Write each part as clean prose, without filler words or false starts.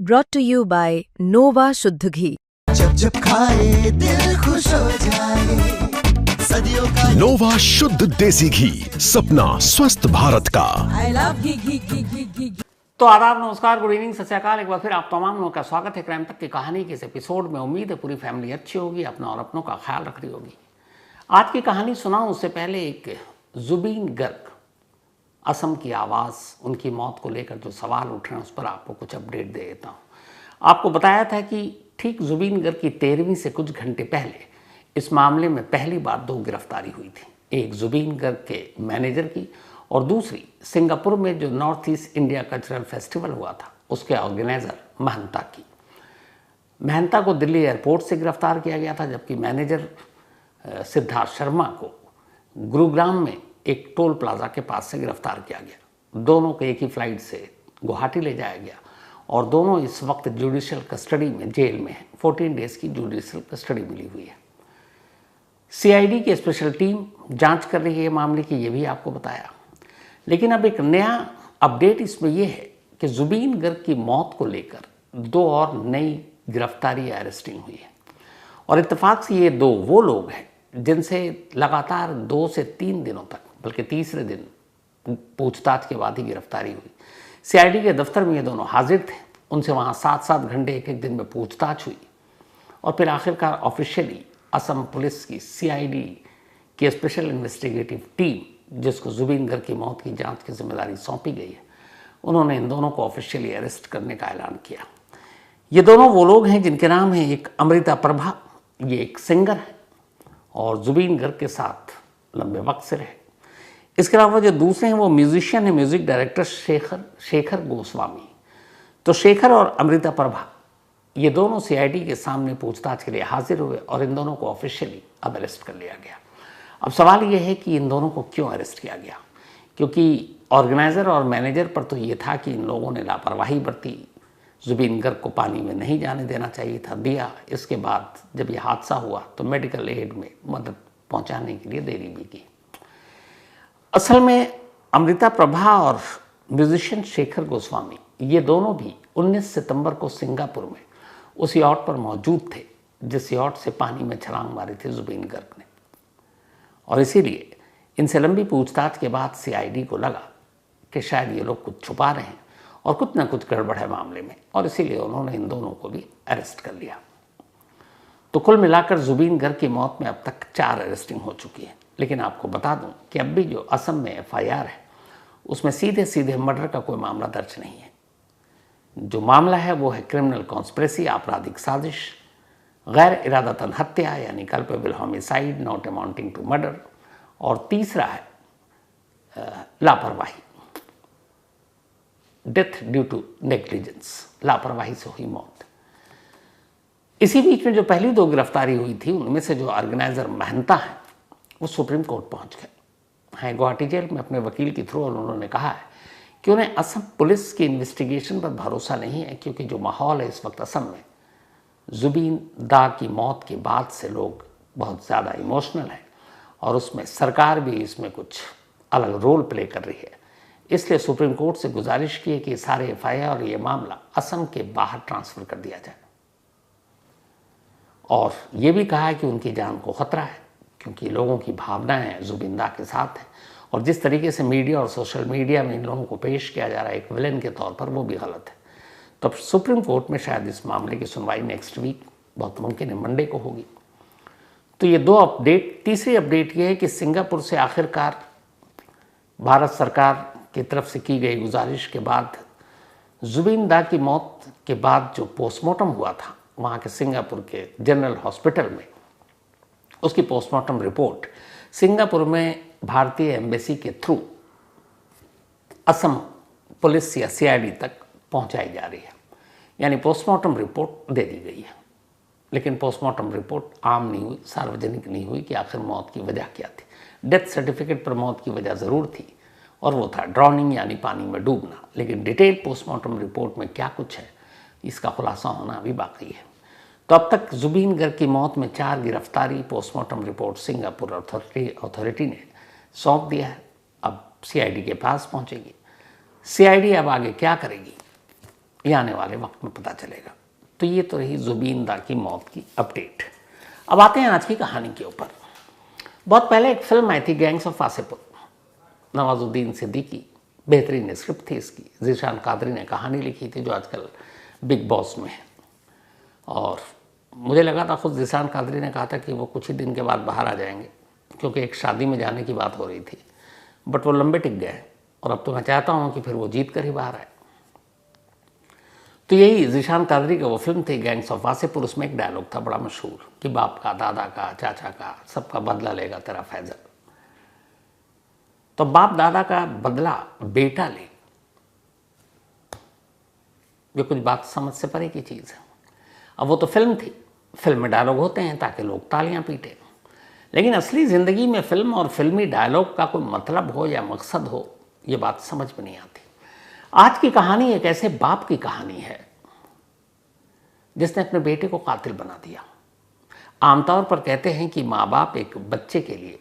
brought to you by Nova शुद्ध घी। जब जब खाए दिल खुश हो जाए, सदियों का नोवा शुद्ध देसी घी, सपना स्वस्थ भारत का। I love घी। तो आदाब, नमस्कार, गुड इवनिंग, सत श्री अकाल। एक बार फिर आप तमाम लोगों का स्वागत है क्राइम तक की कहानी के इस एपिसोड में। उम्मीद है पूरी फैमिली अच्छी होगी, अपना और अपनों का ख्याल रख रही होगी। आज की कहानी सुनाऊं उससे पहले एक जुबीन गर्ग, असम की आवाज़, उनकी मौत को लेकर जो सवाल उठ रहे हैं उस पर आपको कुछ अपडेट दे देता हूँ। आपको बताया था कि ठीक जुबीन गर्ग की 13वीं से कुछ घंटे पहले इस मामले में पहली बार 2 गिरफ्तारी हुई थी। एक जुबीन गर्ग के मैनेजर की और दूसरी सिंगापुर में जो north east India cultural festival हुआ था उसके ऑर्गेनाइजर महंता की। महंता को दिल्ली एयरपोर्ट से गिरफ्तार किया गया था, जबकि मैनेजर सिद्धार्थ शर्मा को गुरुग्राम में एक टोल प्लाजा के पास से गिरफ्तार किया गया। दोनों को एक ही फ्लाइट से गुवाहाटी ले जाया गया और दोनों इस वक्त जुडिशियल कस्टडी में जेल में हैं। 14 डेज की जुडिशियल कस्टडी मिली हुई है। सीआईडी की स्पेशल टीम जांच कर रही है मामले की, ये भी आपको बताया। लेकिन अब एक नया अपडेट इसमें यह है कि जुबीन गर्ग की मौत को लेकर 2 और नई गिरफ्तारी अरेस्टिंग हुई है। और इत्तेफाक से ये 2 वो लोग हैं जिनसे लगातार 2 से 3 दिनों तक, बल्कि तीसरे दिन पूछताछ के बाद ही गिरफ्तारी हुई। सीआईडी के दफ्तर में ये दोनों हाजिर थे, उनसे वहाँ 7-7 घंटे एक दिन में पूछताछ हुई और फिर आखिरकार ऑफिशियली असम पुलिस की सीआईडी की स्पेशल इन्वेस्टिगेटिव टीम, जिसको जुबीन गर्ग की मौत की जांच की जिम्मेदारी सौंपी गई है, उन्होंने इन दोनों को ऑफिशियली अरेस्ट करने का ऐलान किया। ये दोनों वो लोग हैं जिनके नाम हैं, एक अमृता प्रभा, ये एक सिंगर है और जुबीन गर्ग के साथ लंबे वक्त से रहे। इसके अलावा जो दूसरे हैं वो म्यूजिशियन है, म्यूजिक डायरेक्टर शेखर गोस्वामी। तो शेखर और अमृता प्रभा ये दोनों सीआईडी के सामने पूछताछ के लिए हाजिर हुए और इन दोनों को ऑफिशियली अब अरेस्ट कर लिया गया। अब सवाल ये है कि इन दोनों को क्यों अरेस्ट किया गया, क्योंकि ऑर्गेनाइज़र और मैनेजर पर तो ये था कि इन लोगों ने लापरवाही बरती, जुबीन गर्ग को पानी में नहीं जाने देना चाहिए था, दिया। इसके बाद जब ये हादसा हुआ तो मेडिकल एड में मदद पहुंचाने के लिए देरी भी की। असल में अमृता प्रभा और म्यूजिशियन शेखर गोस्वामी ये दोनों भी 19 सितंबर को सिंगापुर में उस यॉट पर मौजूद थे जिस यॉट से पानी में छलांग मारी थी जुबीन गर्ग ने। और इसीलिए इनसे लंबी पूछताछ के बाद सीआईडी को लगा कि शायद ये लोग कुछ छुपा रहे हैं और कुछ ना कुछ गड़बड़ है मामले में, और इसीलिए उन्होंने इन दोनों को भी अरेस्ट कर लिया। तो कुल मिलाकर जुबीन गर्ग की मौत में अब तक 4 अरेस्टिंग हो चुकी है। लेकिन आपको बता दूं कि अब भी जो असम में एफआईआर है उसमें सीधे सीधे मर्डर का कोई मामला दर्ज नहीं है। जो मामला है वो है क्रिमिनल कॉन्स्पिरेसी, आपराधिक साजिश, गैर इरादतन हत्या यानी culpable homicide not amounting to murder, और तीसरा है लापरवाही, डेथ ड्यू टू नेग्लिजेंस, लापरवाही से हुई मौत। इसी बीच में जो पहली 2 गिरफ्तारी हुई थी उनमें से जो ऑर्गेनाइजर महंता है वो सुप्रीम कोर्ट पहुंच गए हैं। गुवाहाटी जेल में अपने वकील के थ्रू उन्होंने कहा है कि उन्हें असम पुलिस की इन्वेस्टिगेशन पर भरोसा नहीं है, क्योंकि जो माहौल है इस वक्त असम में जुबीन दा की मौत के बाद से लोग बहुत ज़्यादा इमोशनल हैं और उसमें सरकार भी इसमें कुछ अलग रोल प्ले कर रही है। इसलिए सुप्रीम कोर्ट से गुजारिश की है कि सारे एफआईआर और ये मामला असम के बाहर ट्रांसफ़र कर दिया जाए। और ये भी कहा है कि उनकी जान को खतरा है, क्योंकि लोगों की भावनाएं जुबीन दा के साथ हैं और जिस तरीके से मीडिया और सोशल मीडिया में इन लोगों को पेश किया जा रहा है एक विलेन के तौर पर, वो भी गलत है। तो सुप्रीम कोर्ट में शायद इस मामले की सुनवाई नेक्स्ट वीक, बहुत मुमकिन है मंडे को होगी। तो ये 2 अपडेट। तीसरी अपडेट ये है कि सिंगापुर से आखिरकार भारत सरकार की तरफ से की गई गुजारिश के बाद जुबीन दा की मौत के बाद जो पोस्टमार्टम हुआ था वहाँ के सिंगापुर के जनरल हॉस्पिटल में, उसकी पोस्टमार्टम रिपोर्ट सिंगापुर में भारतीय एम्बेसी के थ्रू असम पुलिस या सीआईडी तक पहुंचाई जा रही है। यानी पोस्टमार्टम रिपोर्ट दे दी गई है, लेकिन पोस्टमार्टम रिपोर्ट आम नहीं हुई, सार्वजनिक नहीं हुई कि आखिर मौत की वजह क्या थी। डेथ सर्टिफिकेट पर मौत की वजह ज़रूर थी और वो था ड्राउनिंग यानी पानी में डूबना, लेकिन डिटेल पोस्टमार्टम रिपोर्ट में क्या कुछ है इसका खुलासा होना अभी बाकी है। तो अब तक जुबीन गर्ग की मौत में 4 गिरफ्तारी पोस्टमार्टम रिपोर्ट सिंगापुर अथॉरिटी ने सौंप दिया है। अब सीआईडी के पास पहुंचेगी। सीआईडी अब आगे क्या करेगी ये आने वाले वक्त में पता चलेगा। तो ये तो रही जुबीन दा की मौत की अपडेट। अब आते हैं आज की कहानी के ऊपर। बहुत पहले एक फिल्म आई थी गैंग्स ऑफ वासेपुर, नवाजुद्दीन सिद्दीकी, बेहतरीन स्क्रिप्ट थी इसकी। ज़ीशान कादरी ने कहानी लिखी थी जो आजकल बिग बॉस में है। और मुझे लगा था, खुद ज़ीशान कादरी ने कहा था कि वो कुछ ही दिन के बाद बाहर आ जाएंगे क्योंकि एक शादी में जाने की बात हो रही थी, बट वो लंबे टिक गए। और अब तो मैं चाहता हूँ कि फिर वो जीत कर ही बाहर आए। तो यही ज़ीशान कादरी का वो फिल्म थी गैंग्स ऑफ वासेपुर। उसमें एक डायलॉग था बड़ा मशहूर कि बाप का, दादा का, चाचा का, सबका बदला लेगा तेरा फैजल। तो बाप दादा का बदला बेटा ले, ये कुछ बात समझ से परे की चीज़ है। अब वो तो फिल्म थी, फिल्म में डायलॉग होते हैं ताकि लोग तालियां पीटें, लेकिन असली ज़िंदगी में फिल्म और फिल्मी डायलॉग का कोई मतलब हो या मकसद हो, ये बात समझ में नहीं आती। आज की कहानी एक ऐसे बाप की कहानी है जिसने अपने बेटे को कातिल बना दिया। आमतौर पर कहते हैं कि माँ बाप एक बच्चे के लिए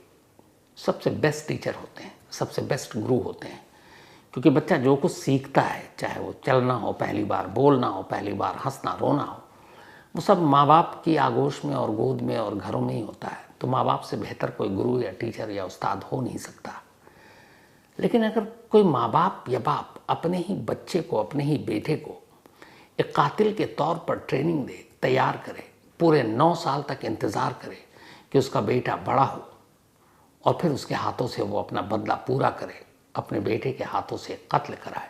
सबसे बेस्ट टीचर होते हैं, सबसे बेस्ट गुरु होते हैं, क्योंकि बच्चा जो कुछ सीखता है, चाहे वो चलना हो, पहली बार बोलना हो, पहली बार हंसना रोना हो, वो सब माँ बाप की आगोश में और गोद में और घरों में ही होता है। तो माँ बाप से बेहतर कोई गुरु या टीचर या उस्ताद हो नहीं सकता। लेकिन अगर कोई माँ बाप या बाप अपने ही बच्चे को, अपने ही बेटे को एक कातिल के तौर पर ट्रेनिंग दे, तैयार करे, पूरे 9 साल तक इंतज़ार करे कि उसका बेटा बड़ा हो और फिर उसके हाथों से वो अपना बदला पूरा करे, अपने बेटे के हाथों से कत्ल कराए।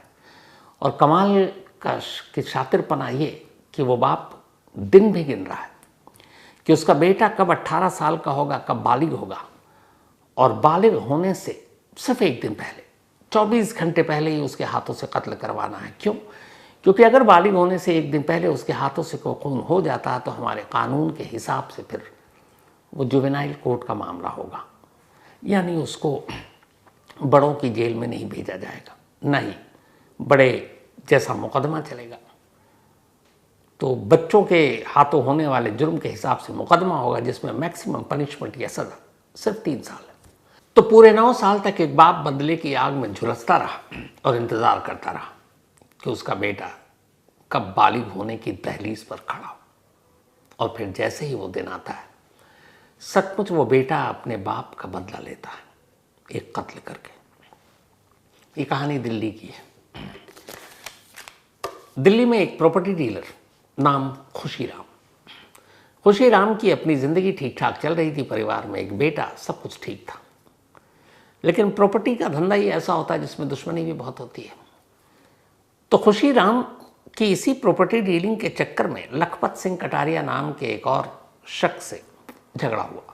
और कमाल की शातिरपना ये कि वो बाप दिन भी गिन रहा है कि उसका बेटा कब 18 साल का होगा, कब बालिग होगा, और बालिग होने से सिर्फ एक दिन पहले, 24 घंटे पहले ही उसके हाथों से कत्ल करवाना है। क्यों? क्योंकि अगर बालिग होने से एक दिन पहले उसके हाथों से कोई खून हो जाता है तो हमारे कानून के हिसाब से फिर वो जुवेनाइल कोर्ट का मामला होगा, यानी उसको बड़ों की जेल में नहीं भेजा जाएगा, नहीं बड़े जैसा मुकदमा चलेगा। तो बच्चों के हाथों होने वाले जुर्म के हिसाब से मुकदमा होगा जिसमें मैक्सिमम पनिशमेंट या सज़ा सिर्फ 3 साल है। तो पूरे 9 साल तक एक बाप बदले की आग में झुलसता रहा और इंतज़ार करता रहा कि उसका बेटा कब बालिग होने की दहलीज पर खड़ा हो। और फिर जैसे ही वो दिन आता है, सचमुच वो बेटा अपने बाप का बदला लेता है, एक कत्ल करके। ये कहानी दिल्ली की है। दिल्ली में एक प्रॉपर्टी डीलर नाम खुशी राम की अपनी ज़िंदगी ठीक ठाक चल रही थी। परिवार में एक बेटा, सब कुछ ठीक था। लेकिन प्रॉपर्टी का धंधा ही ऐसा होता है जिसमें दुश्मनी भी बहुत होती है। तो खुशी राम की इसी प्रॉपर्टी डीलिंग के चक्कर में लखपत सिंह कटारिया नाम के एक और शख्स से झगड़ा हुआ।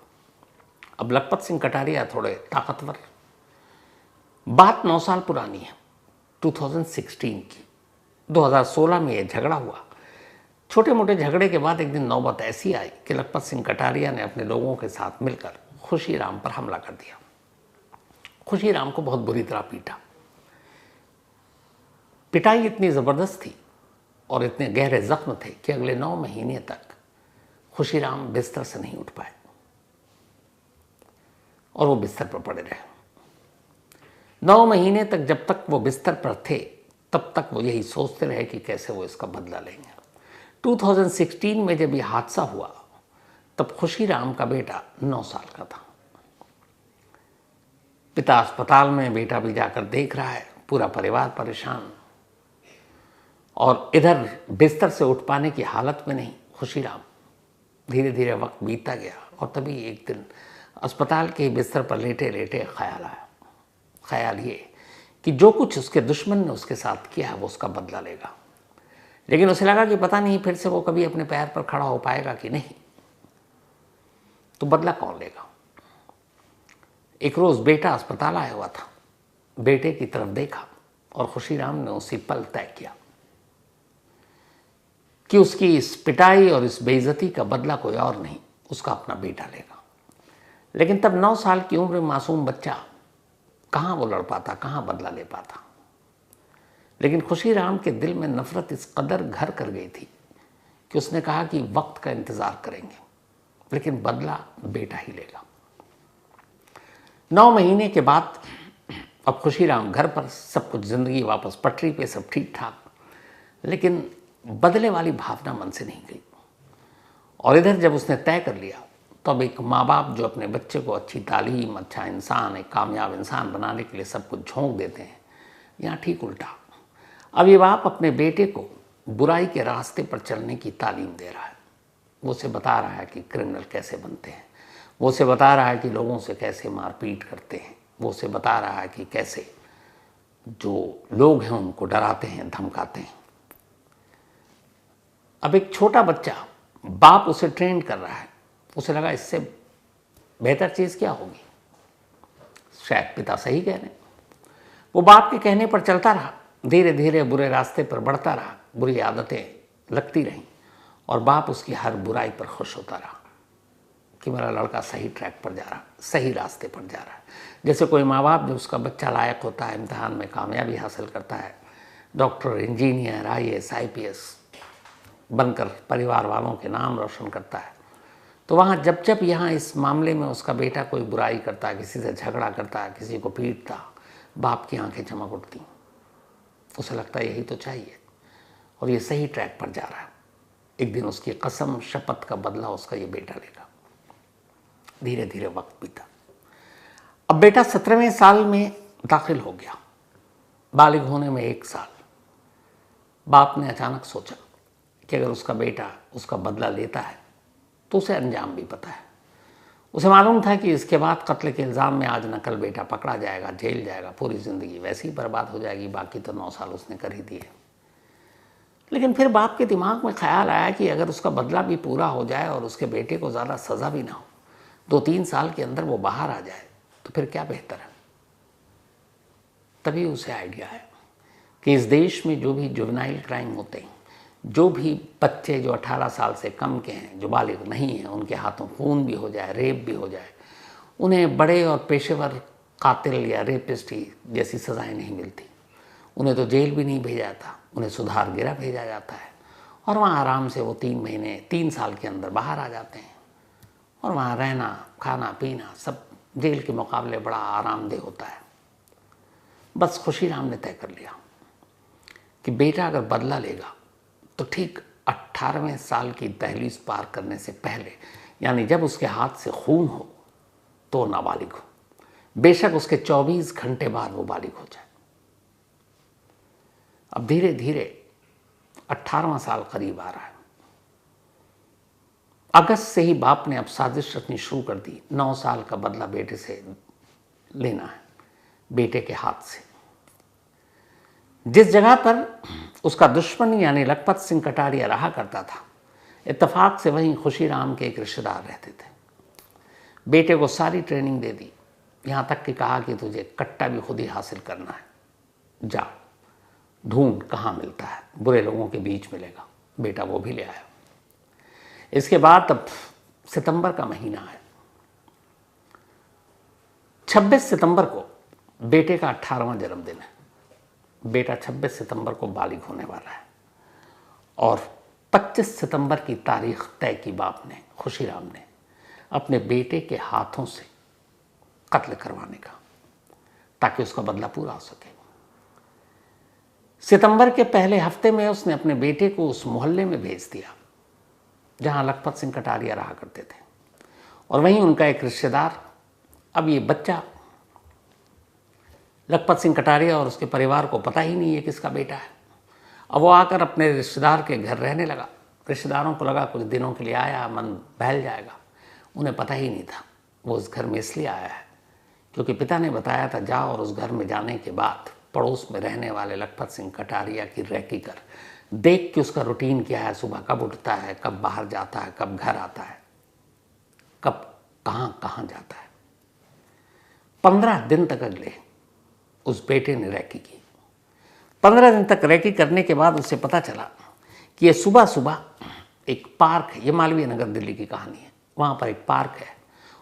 अब लखपत सिंह कटारिया थोड़े ताकतवर। बात 9 साल पुरानी है, 2016 की। 2016 में यह झगड़ा हुआ। छोटे मोटे झगड़े के बाद एक दिन नौबत ऐसी आई कि लखपत सिंह कटारिया ने अपने लोगों के साथ मिलकर खुशी राम पर हमला कर दिया। खुशी राम को बहुत बुरी तरह पीटा। पिटाई इतनी ज़बरदस्त थी और इतने गहरे जख्म थे कि अगले 9 महीने तक खुशी राम बिस्तर से नहीं उठ पाए और वो बिस्तर पर पड़े रहे। 9 महीने तक जब तक वो बिस्तर पर थे तब तक वो यही सोचते रहे कि कैसे वो इसका बदला लेंगे। 2016 में जब ये हादसा हुआ तब खुशी राम का बेटा 9 साल का था। पिता अस्पताल में, बेटा भी जाकर देख रहा है, पूरा परिवार परेशान। और इधर बिस्तर से उठ पाने की हालत में नहीं खुशी राम। धीरे धीरे वक्त बीतता गया और तभी एक दिन अस्पताल के बिस्तर पर लेटे लेटे ख्याल आया। ख्याल ये कि जो कुछ उसके दुश्मन ने उसके साथ किया है वो उसका बदला लेगा। लेकिन उसे लगा कि पता नहीं फिर से वो कभी अपने पैर पर खड़ा हो पाएगा कि नहीं, तो बदला कौन लेगा। एक रोज बेटा अस्पताल आया हुआ था। बेटे की तरफ देखा और खुशी राम ने उसी पल तय किया कि उसकी इस पिटाई और इस बेइज्जती का बदला कोई और नहीं, उसका अपना बेटा लेगा। लेकिन तब 9 साल की उम्र में मासूम बच्चा कहाँ वो लड़ पाता, कहाँ बदला ले पाता। लेकिन खुशी राम के दिल में नफरत इस कदर घर कर गई थी कि उसने कहा कि वक्त का इंतज़ार करेंगे, लेकिन बदला बेटा ही लेगा। 9 महीने के बाद अब खुशी राम घर पर, सब कुछ ज़िंदगी वापस पटरी पे, सब ठीक ठाक। लेकिन बदले वाली भावना मन से नहीं गई। और इधर जब उसने तय कर लिया तो अब एक माँ बाप जो अपने बच्चे को अच्छी तालीम, अच्छा इंसान, एक कामयाब इंसान बनाने के लिए सब कुछ झोंक देते हैं, यहाँ ठीक उल्टा। अब ये बाप अपने बेटे को बुराई के रास्ते पर चलने की तालीम दे रहा है। वो उसे बता रहा है कि क्रिमिनल कैसे बनते हैं, वो उसे बता रहा है कि लोगों से कैसे मारपीट करते हैं, वो उसे बता रहा है कि कैसे जो लोग हैं उनको डराते हैं, धमकाते हैं। अब एक छोटा बच्चा, बाप उसे ट्रेन कर रहा है, उसे लगा इससे बेहतर चीज़ क्या होगी, शायद पिता सही कह रहे हैं। वो बाप के कहने पर चलता रहा, धीरे धीरे बुरे रास्ते पर बढ़ता रहा, बुरी आदतें लगती रहीं और बाप उसकी हर बुराई पर खुश होता रहा कि मेरा लड़का सही ट्रैक पर जा रहा, सही रास्ते पर जा रहा है। जैसे कोई माँ बाप जब उसका बच्चा लायक होता है, इम्तिहान में कामयाबी हासिल करता है, डॉक्टर, इंजीनियर, IAS, IPS बनकर परिवार वालों के नाम रोशन करता है, तो वहाँ जब जब यहाँ इस मामले में उसका बेटा कोई बुराई करता है, किसी से झगड़ा करता है, किसी को पीटता, बाप की आंखें चमक उठती। उसे लगता है यही तो चाहिए और ये सही ट्रैक पर जा रहा है। एक दिन उसकी कसम शपथ का बदला उसका ये बेटा लेगा। धीरे धीरे वक्त बीता। अब बेटा 17वें साल में दाखिल हो गया, बालिग होने में 1 साल। बाप ने अचानक सोचा कि अगर उसका बेटा उसका बदला लेता है तो उसे अंजाम भी पता है। उसे मालूम था कि इसके बाद कत्ल के इल्ज़ाम में आज न कल बेटा पकड़ा जाएगा, जेल जाएगा, पूरी ज़िंदगी वैसे ही बर्बाद हो जाएगी, बाकी तो 9 साल उसने कर ही दिए। लेकिन फिर बाप के दिमाग में ख्याल आया कि अगर उसका बदला भी पूरा हो जाए और उसके बेटे को ज़्यादा सज़ा भी ना हो, 2-3 साल के अंदर वो बाहर आ जाए तो फिर क्या बेहतर है। तभी उसे आइडिया है कि इस देश में जो भी जुवेनाइल क्राइम होते हैं, जो भी बच्चे जो 18 साल से कम के हैं, जो बालिग नहीं हैं, उनके हाथों खून भी हो जाए, रेप भी हो जाए, उन्हें बड़े और पेशेवर कातिल या रेपिस्ट जैसी सज़ाएं नहीं मिलती। उन्हें तो जेल भी नहीं भेजा जाता, उन्हें सुधार गृह भेजा जाता है और वहाँ आराम से वो 3 महीने, 3 साल के अंदर बाहर आ जाते हैं और वहाँ रहना, खाना पीना सब जेल के मुकाबले बड़ा आरामदेह होता है। बस खुशीराम ने तय कर लिया कि बेटा अगर बदला लेगा तो ठीक 18वें साल की दहलीज पार करने से पहले, यानी जब उसके हाथ से खून हो तो नाबालिग हो, बेशक उसके 24 घंटे बाद वो बालिग हो जाए। अब धीरे धीरे 18वां साल करीब आ रहा है। अगस्त से ही बाप ने अब साजिश रचनी शुरू कर दी। 9 साल का बदला बेटे से लेना है, बेटे के हाथ से। जिस जगह पर उसका दुश्मन यानी लखपत सिंह कटारिया रहा करता था, इत्तेफाक से वहीं खुशीराम के एक रिश्तेदार रहते थे। बेटे को सारी ट्रेनिंग दे दी, यहाँ तक कि कहा कि तुझे कट्टा भी खुद ही हासिल करना है, जा ढूंढ कहाँ मिलता है, बुरे लोगों के बीच मिलेगा। बेटा वो भी ले आया। इसके बाद अब सितंबर का महीना है। 26 सितंबर को बेटे का 18वां जन्मदिन है। बेटा 26 सितंबर को बालिग होने वाला है और 25 सितंबर की तारीख तय की बाप ने, खुशीराम ने, अपने बेटे के हाथों से कत्ल करवाने का, ताकि उसका बदला पूरा हो सके। सितंबर के पहले हफ्ते में उसने अपने बेटे को उस मोहल्ले में भेज दिया जहां लखपत सिंह कटारिया रहा करते थे और वहीं उनका एक रिश्तेदार, अब ये बच्चा लखपत सिंह कटारिया और उसके परिवार को पता ही नहीं है किसका बेटा है। अब वो आकर अपने रिश्तेदार के घर रहने लगा। रिश्तेदारों को लगा कुछ दिनों के लिए आया, मन बहल जाएगा। उन्हें पता ही नहीं था वो उस घर में इसलिए आया है क्योंकि पिता ने बताया था, जा और उस घर में जाने के बाद पड़ोस में रहने वाले लखपत सिंह कटारिया की रैकी कर, देख कि उसका रूटीन क्या है, सुबह कब उठता है, कब बाहर जाता है, कब घर आता है, कब कहाँ कहाँ जाता है। 15 दिन तक अगले उस बेटे ने रैकी की। 15 दिन तक रैकी करने के बाद उसे पता चला कि ये सुबह सुबह एक पार्क है, ये मालवीय नगर दिल्ली की कहानी है, वहाँ पर एक पार्क है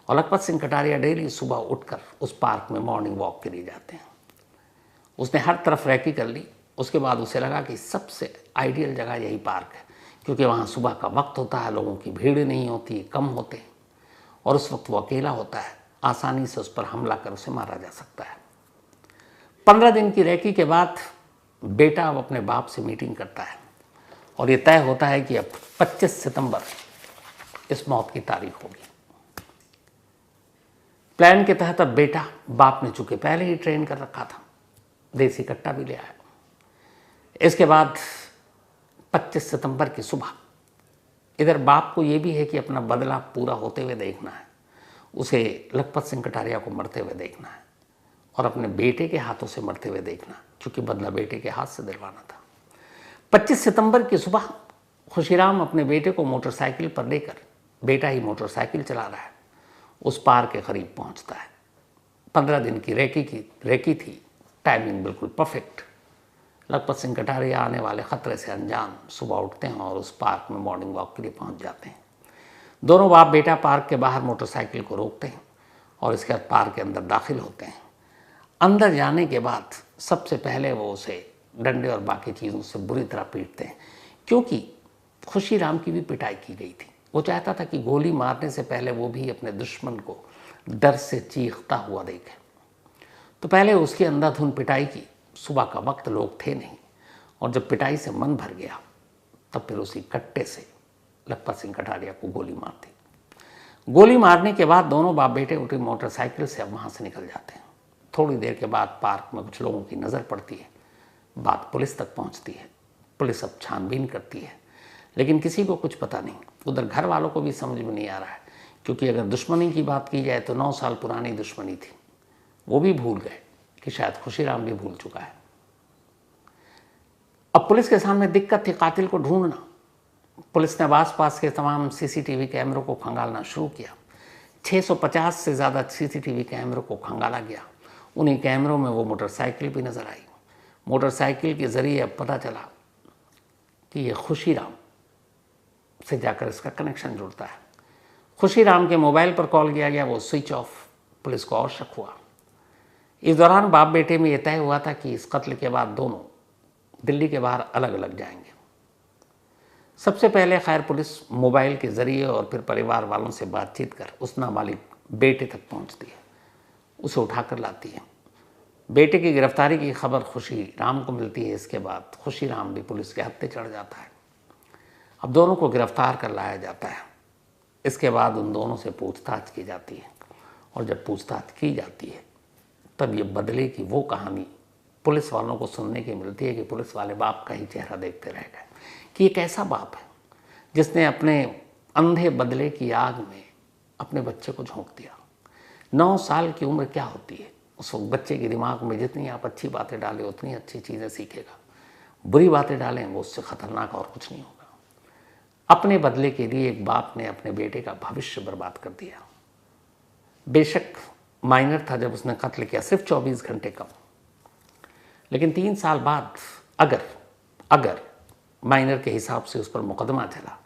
और लखपत सिंह कटारिया डेली सुबह उठकर उस पार्क में मॉर्निंग वॉक के लिए जाते हैं। उसने हर तरफ रैकी कर ली। उसके बाद उसे लगा कि सबसे आइडियल जगह यही पार्क है क्योंकि वहाँ सुबह का वक्त होता है, लोगों की भीड़ नहीं होती, कम होते हैं और उस वक्त वो अकेला होता है, आसानी से उस पर हमला कर उसे मारा जा सकता है। 15 दिन की रैकी के बाद बेटा अब अपने बाप से मीटिंग करता है और ये तय होता है कि अब 25 सितंबर इस मौत की तारीख होगी। प्लान के तहत अब बेटा, बाप ने चूंकि पहले ही ट्रेन कर रखा था, देसी कट्टा भी ले आया। इसके बाद 25 सितंबर की सुबह इधर बाप को यह भी है कि अपना बदला पूरा होते हुए देखना है, उसे लखपत सिंह कटारिया को मरते हुए देखना है और अपने बेटे के हाथों से मरते हुए देखना, क्योंकि बदला बेटे के हाथ से दिलवाना था। 25 सितंबर की सुबह खुशीराम अपने बेटे को मोटरसाइकिल पर लेकर, बेटा ही मोटरसाइकिल चला रहा है, उस पार के करीब पहुंचता है। 15 दिन की रेकी थी, टाइमिंग बिल्कुल परफेक्ट। लखपत सिंह कटारिया आने वाले खतरे से अनजान सुबह उठते हैं और उस पार्क में मॉर्निंग वॉक के लिए पहुंच जाते हैं। दोनों बाप बेटा पार्क के बाहर मोटरसाइकिल को रोकते हैं और इसके बाद पार्क के अंदर दाखिल होते हैं। अंदर जाने के बाद सबसे पहले वो उसे डंडे और बाकी चीज़ों से बुरी तरह पीटते हैं, क्योंकि खुशीराम की भी पिटाई की गई थी। वो चाहता था कि गोली मारने से पहले वो भी अपने दुश्मन को डर से चीखता हुआ देखे। तो पहले उसकी अंधाधुंध पिटाई की। सुबह का वक्त, लोग थे नहीं, और जब पिटाई से मन भर गया तब फिर उसी कट्टे से लखपत सिंह कटारिया को गोली मार दी। गोली मारने के बाद दोनों बाप बेटे उठी मोटरसाइकिल से अब वहाँ से निकल जाते हैं। थोड़ी देर के बाद पार्क में कुछ लोगों की नज़र पड़ती है, बात पुलिस तक पहुँचती है। पुलिस अब छानबीन करती है, लेकिन किसी को कुछ पता नहीं। उधर घर वालों को भी समझ में नहीं आ रहा है, क्योंकि अगर दुश्मनी की बात की जाए तो 9 साल पुरानी दुश्मनी थी, वो भी भूल गए कि शायद खुशीराम भी भूल चुका है। अब पुलिस के सामने दिक्कत थी कातिल को ढूंढना। पुलिस ने आसपास के तमाम सीसीटीवी कैमरों को खंगालना शुरू किया। 650 से ज़्यादा सीसीटीवी कैमरों को खंगाला गया। उन्हीं कैमरों में वो मोटरसाइकिल भी नज़र आई। मोटरसाइकिल के ज़रिए अब पता चला कि ये खुशीराम से जाकर इसका कनेक्शन जुड़ता है। खुशीराम के मोबाइल पर कॉल किया गया, वो स्विच ऑफ। पुलिस को और शक हुआ। इस दौरान बाप बेटे में यह तय हुआ था कि इस कत्ल के बाद दोनों दिल्ली के बाहर अलग अलग जाएंगे। सबसे पहले खैर पुलिस मोबाइल के ज़रिए और फिर परिवार वालों से बातचीत कर उस नाबालिग बेटे तक पहुंचती है, उसे उठाकर लाती है। बेटे की गिरफ्तारी की खबर खुशीराम को मिलती है। इसके बाद खुशीराम भी पुलिस के हत्थे चढ़ जाता है। अब दोनों को गिरफ्तार कर लाया जाता है। इसके बाद उन दोनों से पूछताछ की जाती है, और जब पूछताछ की जाती है तब ये बदले की वो कहानी पुलिस वालों को सुनने की मिलती है कि पुलिस वाले बाप का ही चेहरा देखते रह गए कि एक ऐसा बाप है जिसने अपने अंधे बदले की आग में अपने बच्चे को झोंक दिया। 9 साल की उम्र क्या होती है, उस वक्त बच्चे के दिमाग में जितनी आप अच्छी बातें डालें उतनी अच्छी चीज़ें सीखेगा। बुरी बातें डालें वो उससे ख़तरनाक और कुछ नहीं होगा। अपने बदले के लिए एक बाप ने अपने बेटे का भविष्य बर्बाद कर दिया। बेशक माइनर था जब उसने कत्ल किया, सिर्फ 24 घंटे कम, लेकिन 3 साल बाद अगर माइनर के हिसाब से उस पर मुकदमा चला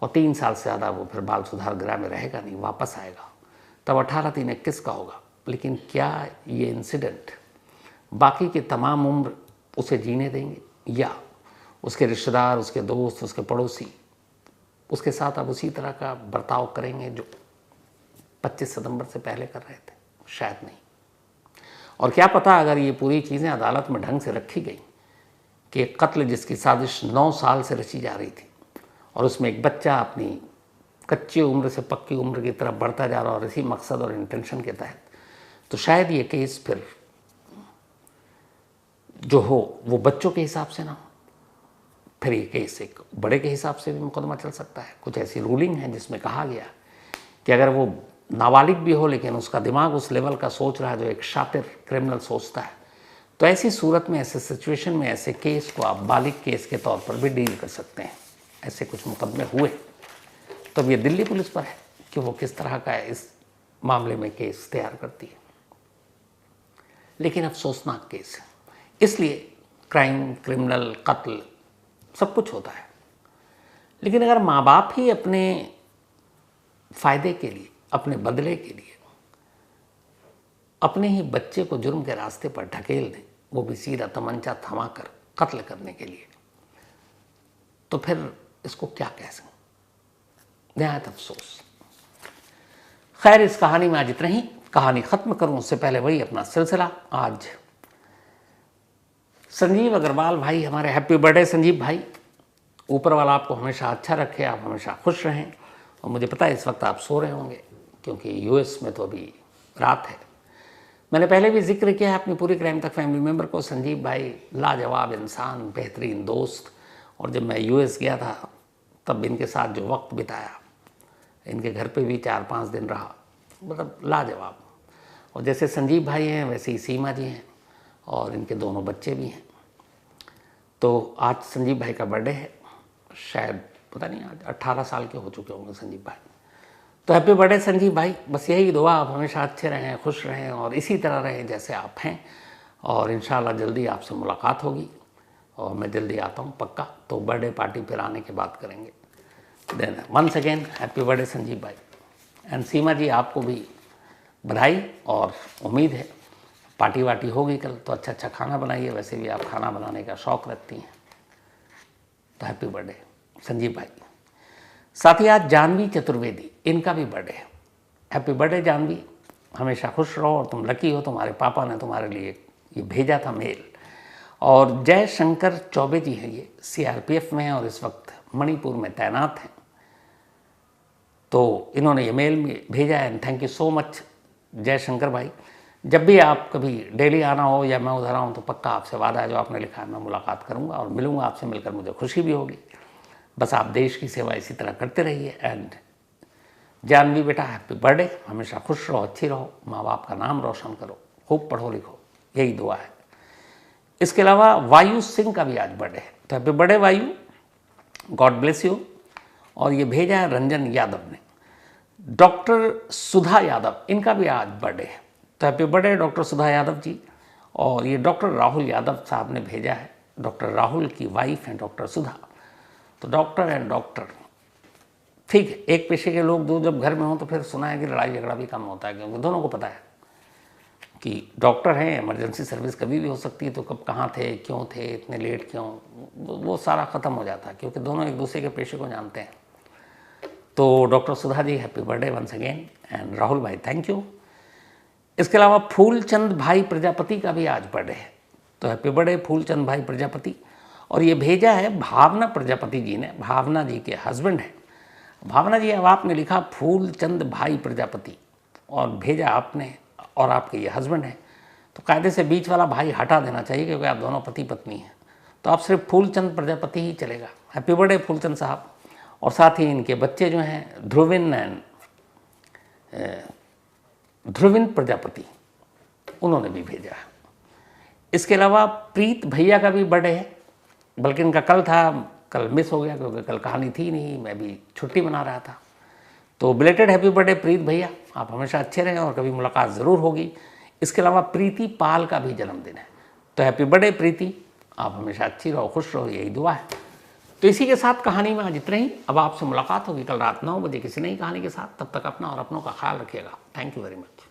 और 3 साल से ज़्यादा वो फिर बाल सुधार गृह में रहेगा नहीं, वापस आएगा, तब 18-3-21 का होगा। लेकिन क्या ये इंसिडेंट बाकी के तमाम उम्र उसे जीने देंगे, या उसके रिश्तेदार, उसके दोस्त, उसके पड़ोसी उसके साथ अब उसी तरह का बर्ताव करेंगे जो 25 सितंबर से पहले कर रहे थे? शायद नहीं। और क्या पता अगर ये पूरी चीज़ें अदालत में ढंग से रखी गई कि एक कत्ल जिसकी साजिश 9 साल से रची जा रही थी और उसमें एक बच्चा अपनी कच्ची उम्र से पक्की उम्र की तरफ बढ़ता जा रहा और इसी मकसद और इंटेंशन के तहत, तो शायद ये केस फिर जो हो वो बच्चों के हिसाब से ना हो, फिर ये केस एक बड़े के हिसाब से भी मुकदमा चल सकता है। कुछ ऐसी रूलिंग है जिसमें कहा गया कि अगर वो नाबालिग भी हो लेकिन उसका दिमाग उस लेवल का सोच रहा है जो एक शातिर क्रिमिनल सोचता है, तो ऐसी सूरत में, ऐसे सिचुएशन में ऐसे केस को आप बालिग केस के तौर पर भी डील कर सकते हैं। ऐसे कुछ मुकदमे हुए। तो अब ये दिल्ली पुलिस पर है कि वो किस तरह का इस मामले में केस तैयार करती है। लेकिन अफसोसनाक केस है, इसलिए क्राइम, क्रिमिनल, कत्ल सब कुछ होता है। लेकिन अगर माँ बाप ही अपने फ़ायदे के लिए, अपने बदले के लिए अपने ही बच्चे को जुर्म के रास्ते पर ढकेल दें, वो भी सीधा तमंचा थमाकर कत्ल करने के लिए, तो फिर इसको क्या कह सकते? निहायत अफसोस। खैर, इस कहानी में आज इतना ही। कहानी ख़त्म करूं उससे पहले वही अपना सिलसिला। आज संजीव अग्रवाल भाई हमारे, हैप्पी बर्थडे संजीव भाई। ऊपर वाला आपको हमेशा अच्छा रखे, आप हमेशा खुश रहें। और मुझे पता है इस वक्त आप सो रहे होंगे क्योंकि यूएस में तो अभी रात है। मैंने पहले भी जिक्र किया है अपनी पूरी क्राइम तक फैमिली मेम्बर को, संजीव भाई लाजवाब इंसान, बेहतरीन दोस्त। और जब मैं यूएस गया था तब इनके साथ जो वक्त बिताया, इनके घर पे भी 4-5 दिन रहा, मतलब लाजवाब। और जैसे संजीव भाई हैं वैसे ही सीमा जी हैं और इनके दोनों बच्चे भी हैं। तो आज संजीव भाई का बर्थडे है, शायद पता नहीं आज 18 साल के हो चुके होंगे संजीव भाई। तो हैप्पी बर्थडे संजीव भाई। बस यही दुआ, आप हमेशा अच्छे रहें, खुश रहें और इसी तरह रहें जैसे आप हैं। और इंशाल्लाह जल्दी आपसे मुलाकात होगी और मैं जल्दी आता हूँ पक्का। तो बर्थडे पार्टी फिर आने के बाद करेंगे। Then once again happy birthday Sanjeev भाई। एंड सीमा जी आपको भी बधाई और उम्मीद है पार्टी वार्टी होगी कल तो अच्छा खाना बनाइए, वैसे भी आप खाना बनाने का शौक़ रखती हैं। तो हैप्पी बर्थडे संजीव भाई। साथ ही आज जानवी चतुर्वेदी, इनका भी बर्थडे है। हैप्पी बर्थडे जानवी, हमेशा खुश रहो और तुम लकी हो, तुम्हारे पापा ने तुम्हारे लिए ये भेजा था मेल। और जय शंकर चौबे जी हैं, ये सीआरपीएफ में हैं और इस वक्त मणिपुर में तैनात हैं। तो इन्होंने ये मेल में भेजा है and thank you so much जय शंकर भाई। जब भी आप कभी दिल्ली आना हो या मैं उधर आऊँ तो पक्का आपसे वादा है जो आपने लिखा है मैं मुलाकात करूँगा और मिलूँगा आपसे, मिलकर मुझे खुशी भी होगी। बस आप देश की सेवा इसी तरह करते रहिए। एंड जानवी बेटा हैप्पी बर्थडे, हमेशा खुश रहो, अच्छी रहो, माँ बाप का नाम रोशन करो, खूब पढ़ो लिखो, यही दुआ है। इसके अलावा वायु सिंह का भी आज बर्थडे है। तो हैप्पी बर्थडे वायु, गॉड ब्लेस यू। और ये भेजा है रंजन यादव ने। डॉक्टर सुधा यादव, इनका भी आज बर्थडे है। तो हैप्पी बर्थडे डॉक्टर सुधा यादव जी। और ये डॉक्टर राहुल यादव साहब ने भेजा है, डॉक्टर राहुल की वाइफ हैं डॉक्टर सुधा। तो डॉक्टर एंड डॉक्टर ठीक है, एक पेशे के लोग दो जब घर में हों तो फिर सुना है कि लड़ाई झगड़ा भी कम होता है, क्योंकि दोनों को पता है कि डॉक्टर हैं, इमरजेंसी सर्विस कभी भी हो सकती है, तो कब कहाँ थे, क्यों थे, इतने लेट क्यों, वो सारा ख़त्म हो जाता है क्योंकि दोनों एक दूसरे के पेशे को जानते हैं। तो doctor Sudha ji happy birthday once again. And Rahul भाई थैंक यू। इसके अलावा फूलचंद भाई प्रजापति का भी आज बर्थडे है। तो हैप्पी बर्थडे फूलचंद भाई प्रजापति। और ये भेजा है भावना प्रजापति जी ने, भावना जी के हस्बैंड हैं। भावना जी अब आपने लिखा फूलचंद भाई प्रजापति और भेजा आपने, और आपके ये हस्बैंड हैं, तो कायदे से बीच वाला भाई हटा देना चाहिए क्योंकि आप दोनों पति पत्नी हैं। तो आप सिर्फ फूलचंद प्रजापति ही चलेगा। हैप्पी बर्थडे फूलचंद साहब। और साथ ही इनके बच्चे जो हैं ध्रुविन एंड ध्रुविन प्रजापति, उन्होंने भी भेजा है। इसके अलावा प्रीत भैया का भी बर्थडे है, बल्कि इनका कल था, कल मिस हो गया क्योंकि कल कहानी थी नहीं, मैं भी छुट्टी मना रहा था। तो बिलेटेड हैप्पी बर्थडे प्रीत भैया, आप हमेशा अच्छे रहें और कभी मुलाकात ज़रूर होगी। इसके अलावा प्रीति पाल का भी जन्मदिन है। तो हैप्पी बर्थडे प्रीति, आप हमेशा अच्छी रहो, खुश रहो, यही दुआ है। तो इसी के साथ कहानी में आज इतना ही। अब आपसे मुलाकात होगी कल रात 9 बजे किसी नई कहानी के साथ। तब तक अपना और अपनों का ख्याल रखिएगा। Thank you very much.